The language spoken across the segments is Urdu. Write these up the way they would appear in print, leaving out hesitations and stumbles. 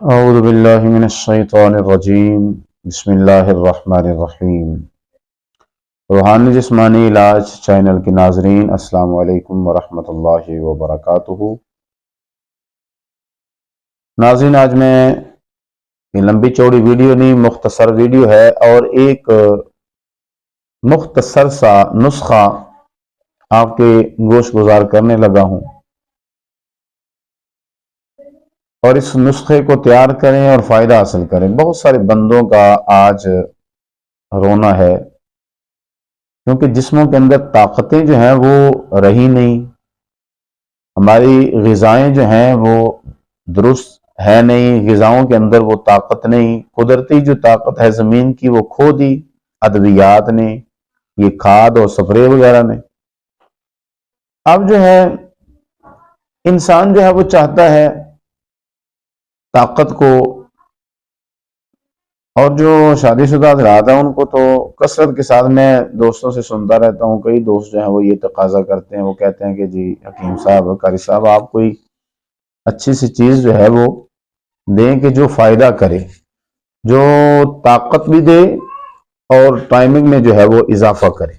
اعوذ باللہ من الشیطان الرجیم بسم اللہ الرحمن الرحیم۔ روحانی جسمانی علاج چینل کے ناظرین، السلام علیکم ورحمۃ اللہ وبرکاتہ۔ ناظرین، آج میں یہ لمبی چوڑی ویڈیو نہیں، مختصر ویڈیو ہے اور ایک مختصر سا نسخہ آپ کے گوش گزار کرنے لگا ہوں، اور اس نسخے کو تیار کریں اور فائدہ حاصل کریں۔ بہت سارے بندوں کا آج رونا ہے، کیونکہ جسموں کے اندر طاقتیں جو ہیں وہ رہی نہیں، ہماری غذائیں جو ہیں وہ درست ہے نہیں، غذاؤں کے اندر وہ طاقت نہیں، قدرتی جو طاقت ہے زمین کی وہ کھو دی ادویات نے، یہ کھاد اور سپرے وغیرہ نے۔ اب جو ہے انسان جو ہے وہ چاہتا ہے طاقت کو، اور جو شادی شدہ حضرات ہیں ان کو تو کثرت کے ساتھ میں دوستوں سے سنتا رہتا ہوں، کئی دوست جو ہیں وہ یہ تقاضا کرتے ہیں، وہ کہتے ہیں کہ جی حکیم صاحب، قاری صاحب، آپ کوئی اچھی سی چیز جو ہے وہ دیں کہ جو فائدہ کرے، جو طاقت بھی دے اور ٹائمنگ میں جو ہے وہ اضافہ کرے۔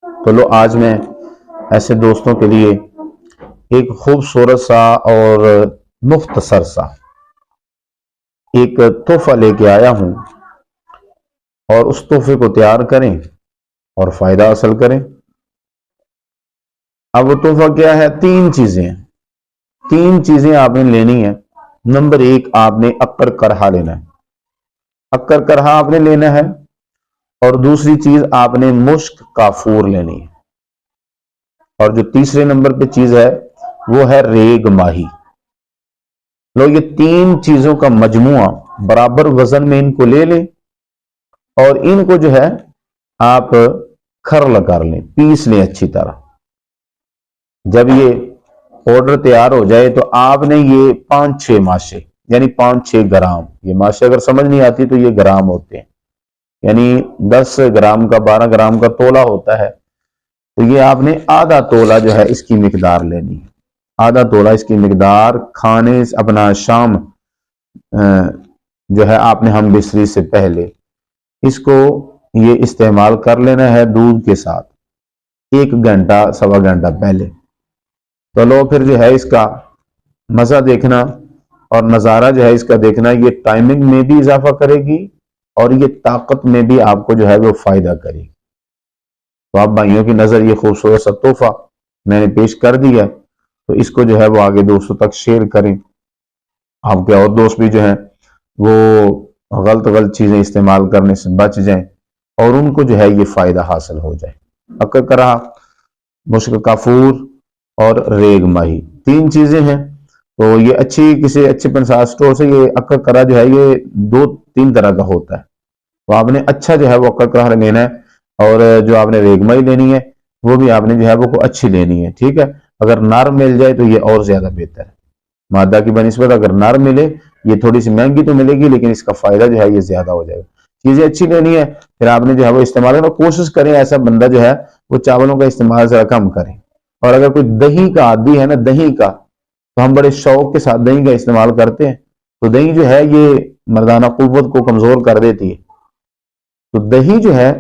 تو لو آج میں ایسے دوستوں کے لیے ایک خوبصورت سا اور مختصر سا ایک تحفہ لے کے آیا ہوں، اور اس تحفے کو تیار کریں اور فائدہ حاصل کریں۔ اب وہ تحفہ کیا ہے؟ تین چیزیں آپ نے لینی ہے۔ نمبر ایک، آپ نے عقر کرہا لینا ہے، عقر کرہا آپ نے لینا ہے، اور دوسری چیز آپ نے مشک کافور لینی ہے، اور جو تیسرے نمبر پہ چیز ہے وہ ہے ریگ ماہی۔ لوگ یہ تین چیزوں کا مجموعہ برابر وزن میں ان کو لے لیں، اور ان کو جو ہے آپ کھرل کر لیں، پیس لیں اچھی طرح۔ جب یہ پاؤڈر تیار ہو جائے تو آپ نے یہ 5-6 ماشے، یعنی 5-6 گرام، یہ ماشے اگر سمجھ نہیں آتی تو یہ گرام ہوتے ہیں، یعنی 10 گرام کا 12 گرام کا تولہ ہوتا ہے، تو یہ آپ نے آدھا تولہ جو ہے اس کی مقدار لینی ہے، آدھا تولہ اس کی مقدار کھانے اپنا شام جو ہے آپ نے ہم بستری سے پہلے اس کو یہ استعمال کر لینا ہے دودھ کے ساتھ 1 گھنٹہ 1.25 گھنٹہ پہلے۔ تو لو پھر جو ہے اس کا مزہ دیکھنا اور نظارہ جو ہے اس کا دیکھنا، یہ ٹائمنگ میں بھی اضافہ کرے گی اور یہ طاقت میں بھی آپ کو جو ہے وہ فائدہ کرے گی۔ تو آپ بھائیوں کی نظر یہ خوبصورت سا تحفہ میں نے پیش کر دیا، تو اس کو جو ہے وہ آگے دوستوں تک شیئر کریں، آپ کے اور دوست بھی جو ہیں وہ غلط چیزیں استعمال کرنے سے بچ جائیں اور ان کو جو ہے یہ فائدہ حاصل ہو جائے۔ عقر کرہا، مشک کافور اور ریگ ماہی، 3 چیزیں ہیں۔ تو یہ کسی اچھے پنسار سٹور سے یہ عقر کرہا جو ہے یہ 2-3 طرح کا ہوتا ہے، تو آپ نے اچھا جو ہے وہ عقر کرہا لینا ہے، اور جو آپ نے ریگ ماہی لینی ہے وہ بھی آپ نے جو ہے وہ اچھی لینی ہے، ٹھیک ہے۔ اگر نر مل جائے تو یہ اور زیادہ بہتر ہے، مادہ کی بنسبت اگر نر ملے، یہ تھوڑی سی مہنگی تو ملے گی لیکن اس کا فائدہ جو ہے یہ زیادہ ہو جائے گا۔ چیزیں اچھی لینی ہے، پھر آپ نے جو ہے وہ استعمال کرنا، کوشش کریں ایسا بندہ جو ہے وہ چاولوں کا استعمال ذرا کم کرے، اور اگر کوئی دہی کا عادی ہے نا، دہی کا، تو ہم بڑے شوق کے ساتھ دہی کا استعمال کرتے ہیں، تو دہی جو ہے یہ مردانہ قوت کو کمزور کر دیتی ہے، تو دہی جو ہے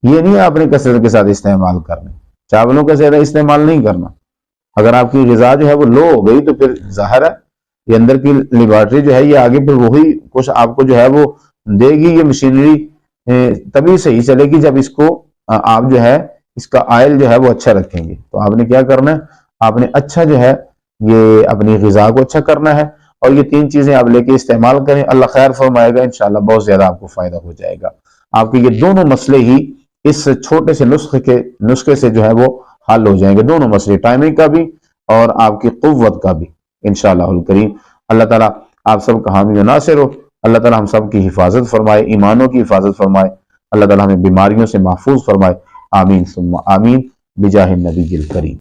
یہ نہیں آپ نے کثرت کے ساتھ استعمال کرنا، چاولوں کا زیادہ استعمال نہیں کرنا۔ اگر آپ کی غذا جو ہے وہ لو ہو گئی تو پھر ظاہر ہے یہ اندر کی لیبارٹری جو ہے یہ آگے پھر وہی کچھ آپ کو جو ہے وہ دے گی، یہ مشینری تبھی صحیح چلے گی جب اس کو آپ جو ہے اس کا آئل جو ہے وہ اچھا رکھیں گے۔ تو آپ نے کیا کرنا ہے، آپ نے اچھا جو ہے یہ اپنی غذا کو اچھا کرنا ہے، اور یہ 3 چیزیں آپ لے کے استعمال کریں، اللہ خیر فرمائے گا، انشاءاللہ بہت زیادہ آپ کو فائدہ ہو جائے گا۔ آپ کے یہ دونوں مسئلے ہی اس چھوٹے سے نسخے سے جو ہے وہ حل ہو جائیں گے، دونوں مسئلے، ٹائمنگ کا بھی اور آپ کی قوت کا بھی انشاءاللہ الکریم۔ اللہ تعالیٰ آپ سب کا حامی و ناصر ہو، اللہ تعالیٰ ہم سب کی حفاظت فرمائے، ایمانوں کی حفاظت فرمائے، اللہ تعالیٰ ہمیں بیماریوں سے محفوظ فرمائے، آمین ثم آمین بجاہ النبی الکریم۔